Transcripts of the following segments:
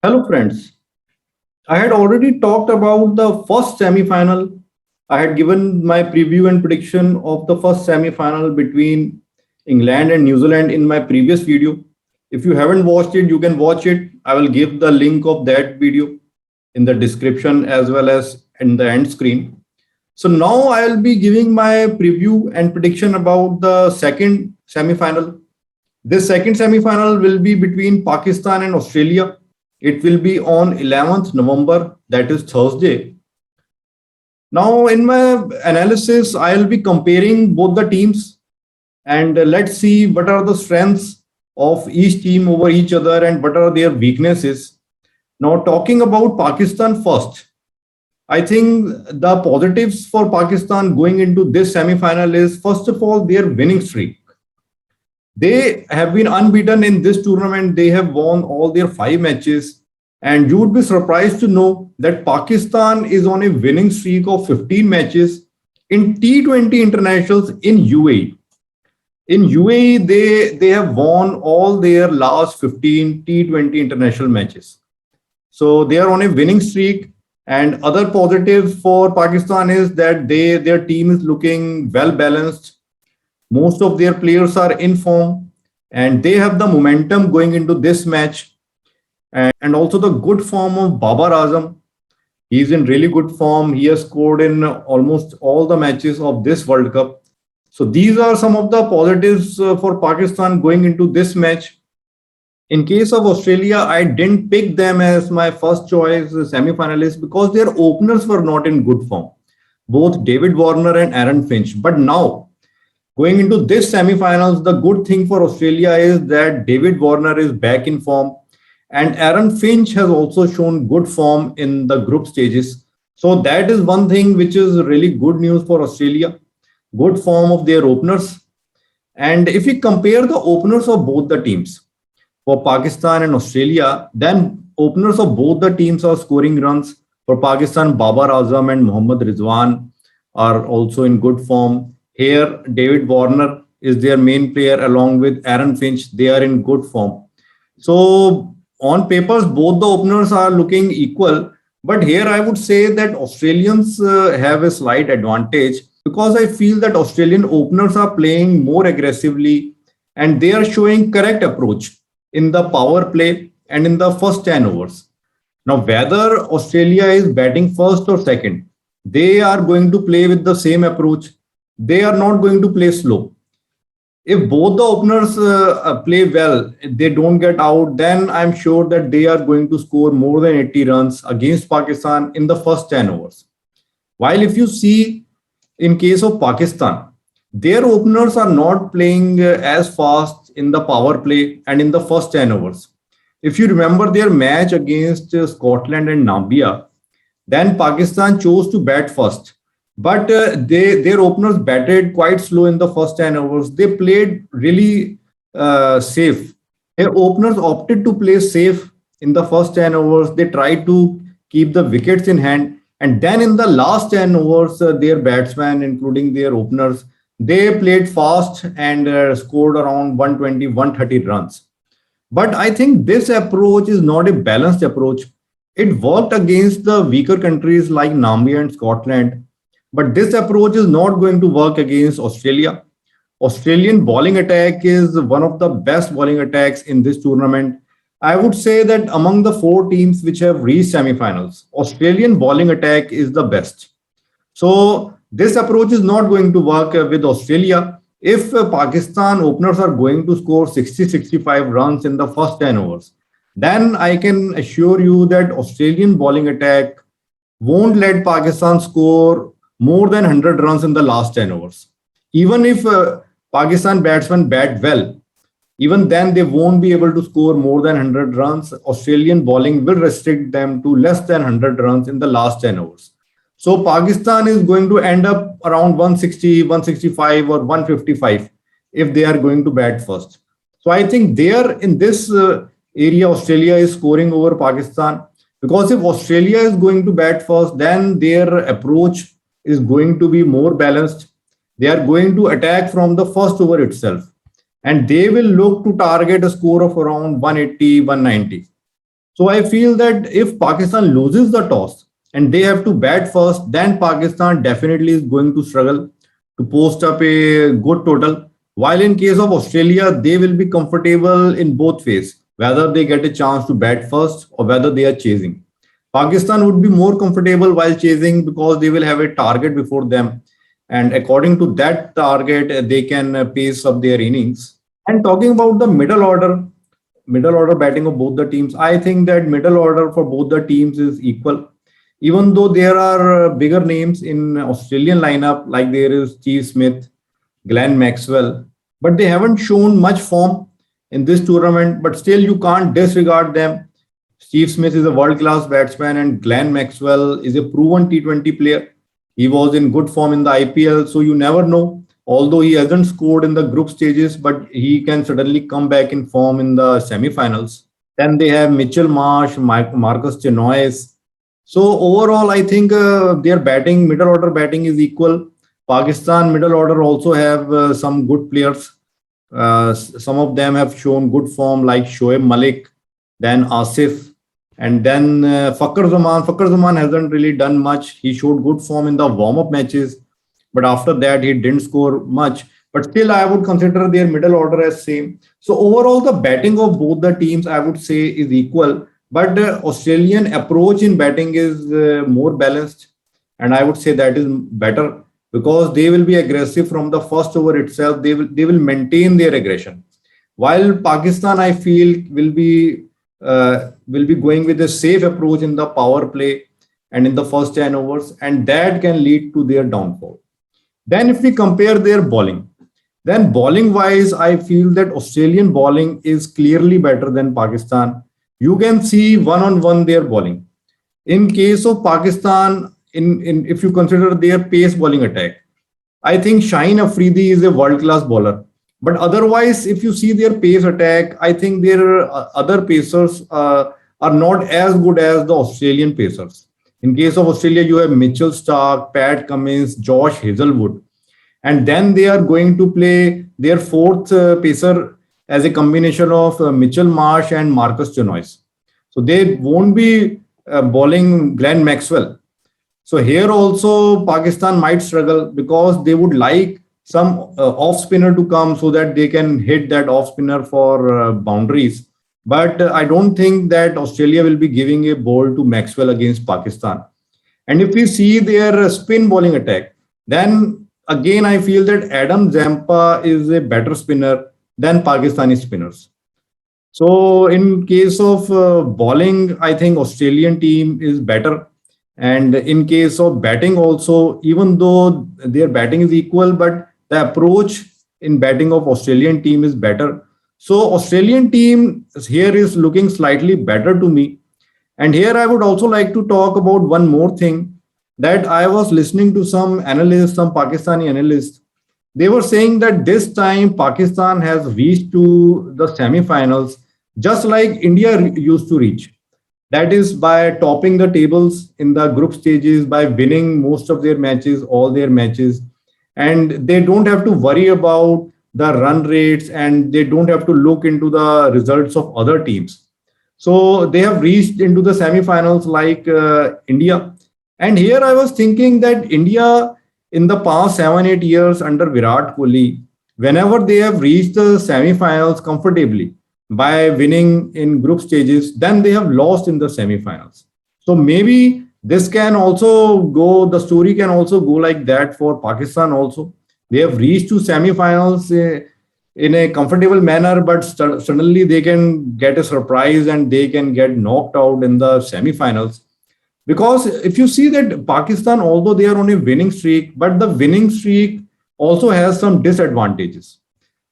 Hello, friends. I had already talked about the first semi-final. I had given my preview and prediction of the first semi-final between England and New Zealand in my previous video. If you haven't watched it, you can watch it. I will give the link of that video in the description as well as in the end screen. So now I will be giving my preview and prediction about the second semi-final. This second semi-final will be between Pakistan and Australia. It will be on 11th November, that is Thursday. Now, in my analysis, I'll be comparing both the teams and let's see what are the strengths of each team over each other and what are their weaknesses. Now, talking about Pakistan first, I think the positives for Pakistan going into this semi-final is first of all their winning streak. They have been unbeaten in this tournament. They have won all their five matches. And you would be surprised to know that Pakistan is on a winning streak of 15 matches in T20 internationals in UAE. In UAE, they have won all their last 15 T20 international matches. So they are on a winning streak. And other positives for Pakistan is that their team is looking well balanced. Most of their players are in form and they have the momentum going into this match. And also the good form of Babar Azam. He's in really good form. He has scored in almost all the matches of this World Cup. So these are some of the positives for Pakistan going into this match. In case of Australia, I didn't pick them as my first choice semi-finalists because their openers were not in good form, both David Warner and Aaron Finch. But now, going into this semi-finals, the good thing for Australia is that David Warner is back in form and Aaron Finch has also shown good form in the group stages. So that is one thing which is really good news for Australia. Good form of their openers. And if we compare the openers of both the teams, for Pakistan and Australia, then openers of both the teams are scoring runs. For Pakistan, Babar Azam and Mohammad Rizwan are also in good form. Here, David Warner is their main player along with Aaron Finch. They are in good form. So on papers, both the openers are looking equal. But here I would say that Australians have a slight advantage because I feel that Australian openers are playing more aggressively and they are showing correct approach in the power play and in the first 10 overs. Now, whether Australia is batting first or second, they are going to play with the same approach. They are not going to play slow. If both the openers play well, they don't get out, then I'm sure that they are going to score more than 80 runs against Pakistan in the first 10 overs. While if you see in case of Pakistan, their openers are not playing as fast in the power play and in the first 10 overs. If you remember their match against Scotland and Namibia, then Pakistan chose to bat first. But their openers batted quite slow in the first 10 overs. They played really safe. Their openers opted to play safe in the first 10 overs. They tried to keep the wickets in hand. And then in the last 10 overs, their batsmen, including their openers, they played fast and scored around 120, 130 runs. But I think this approach is not a balanced approach. It worked against the weaker countries like Namibia and Scotland. But this approach is not going to work against Australia. Australian bowling attack is one of the best bowling attacks in this tournament. I would say that among the four teams which have reached semifinals, Australian bowling attack is the best. So this approach is not going to work with Australia. If Pakistan openers are going to score 60, 65 runs in the first 10 overs, then I can assure you that Australian bowling attack won't let Pakistan score more than 100 runs in the last 10 overs. Even if Pakistan batsmen bat well, even then they won't be able to score more than 100 runs. Australian bowling will restrict them to less than 100 runs in the last 10 overs. So Pakistan is going to end up around 160, 165 or 155 if they are going to bat first. So I think there in this area, Australia is scoring over Pakistan because if Australia is going to bat first, then their approach is going to be more balanced. They are going to attack from the first over itself and they will look to target a score of around 180, 190. So I feel that if Pakistan loses the toss and they have to bat first, then Pakistan definitely is going to struggle to post up a good total. While in case of Australia, they will be comfortable in both ways, whether they get a chance to bat first or whether they are chasing. Pakistan would be more comfortable while chasing because they will have a target before them. And according to that target, they can pace up their innings. And talking about the middle order batting of both the teams, I think that middle order for both the teams is equal. Even though there are bigger names in Australian lineup, like there is Steve Smith, Glenn Maxwell, but they haven't shown much form in this tournament. But still, you can't disregard them. Steve Smith is a world class batsman, and Glenn Maxwell is a proven T20 player. He was in good form in the IPL, so you never know. Although he hasn't scored in the group stages, but he can suddenly come back in form in the semi-finals. Then they have Mitchell Marsh, Marcus Chenois. So overall, I think their batting, middle order batting is equal. Pakistan middle order also have some good players. Some of them have shown good form, like Shoaib Malik, then Asif, and then Fakhar Zaman. Fakhar Zaman hasn't really done much. He showed good form in the warm-up matches, but after that he didn't score much. But still, I would consider their middle order as same. So overall, the batting of both the teams, I would say, is equal. But the Australian approach in batting is more balanced, and I would say that is better because they will be aggressive from the first over itself. They will maintain their aggression. While Pakistan, I feel, will be going with a safe approach in the power play and in the first 10 overs, and that can lead to their downfall. Then, if we compare their bowling, then bowling wise, I feel that Australian bowling is clearly better than Pakistan. You can see one on one their bowling. In case of Pakistan, in if you consider their pace bowling attack, I think Shaheen Afridi is a world class bowler. But otherwise, if you see their pace attack, I think their other pacers are not as good as the Australian pacers. In case of Australia, you have Mitchell Stark, Pat Cummins, Josh Hazelwood, and then they are going to play their fourth pacer as a combination of Mitchell Marsh and Marcus Chenois. So they won't be bowling Glenn Maxwell. So here also Pakistan might struggle because they would like some off spinner to come so that they can hit that off spinner for boundaries. But I don't think that Australia will be giving a ball to Maxwell against Pakistan. And if we see their spin bowling attack, then again I feel that Adam Zampa is a better spinner than Pakistani spinners. So in case of bowling, I think Australian team is better. And in case of batting also, even though their batting is equal, but the approach in batting of Australian team is better. So Australian team here is looking slightly better to me. And here I would also like to talk about one more thing that I was listening to some analysts, some Pakistani analysts. They were saying that this time Pakistan has reached to the semi-finals just like India used to reach. That is by topping the tables in the group stages, by winning most of their matches, all their matches. And they don't have to worry about the run rates and they don't have to look into the results of other teams. So they have reached into the semi-finals like India. And here I was thinking that India in the past 7 8 years under Virat Kohli, whenever they have reached the semi-finals comfortably by winning in group stages, then they have lost in the semi-finals. So maybe this can also go, the story can also go like that for Pakistan also. They have reached to semi-finals in a comfortable manner, but suddenly they can get a surprise and they can get knocked out in the semi-finals. Because if you see that Pakistan, although they are on a winning streak, but the winning streak also has some disadvantages.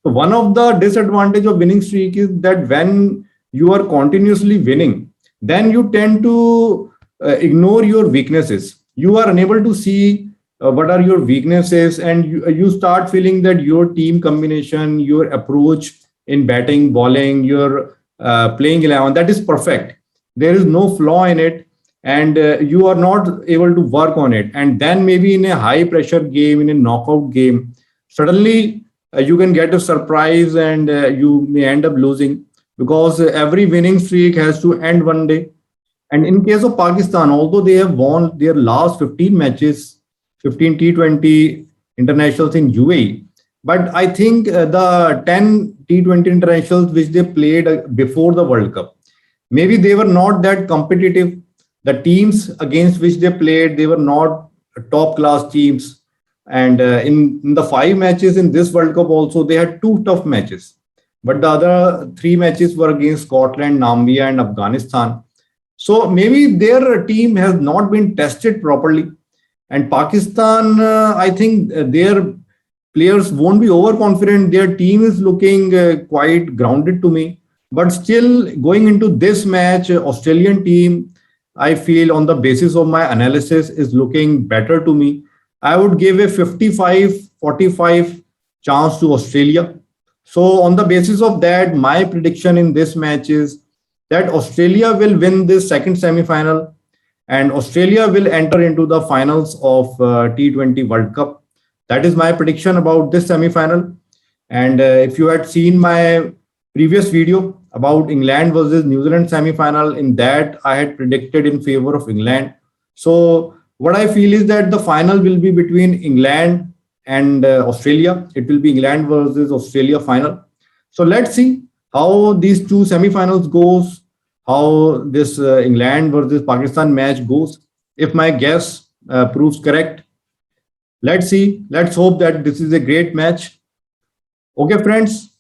So one of the disadvantage of winning streak is that when you are continuously winning, then you tend to ignore your weaknesses. You are unable to see what are your weaknesses, and you start feeling that your team combination, your approach in batting, bowling, your playing 11, that is perfect. There is no flaw in it, and you are not able to work on it. And then maybe in a high pressure game, in a knockout game, suddenly you can get a surprise and you may end up losing. because every winning streak has to end one day. And in case of Pakistan, although they have won their last 15 matches, 15 T20 internationals in UAE, but I think the 10 T20 internationals which they played before the World Cup, maybe they were not that competitive. The teams against which they played, they were not top class teams. And in the 5 matches in this World Cup, also they had two tough matches. But the other 3 matches were against Scotland, Namibia, and Afghanistan. So maybe their team has not been tested properly. And Pakistan, I think their players won't be overconfident. Their team is looking quite grounded to me. But still, going into this match, Australian team, I feel on the basis of my analysis is looking better to me. I would give a 55-45 chance to Australia. So on the basis of that, my prediction in this match is that Australia will win this second semi-final and Australia will enter into the finals of T20 World Cup. That is my prediction about this semi-final. And if you had seen my previous video about England versus New Zealand semi-final, in that I had predicted in favor of England. So what I feel is that the final will be between England and Australia. It will be England versus Australia final. So let's see how these two semi-finals goes, how this England versus Pakistan match goes. If my guess proves correct, let's see. Let's hope that this is a great match. Okay, friends.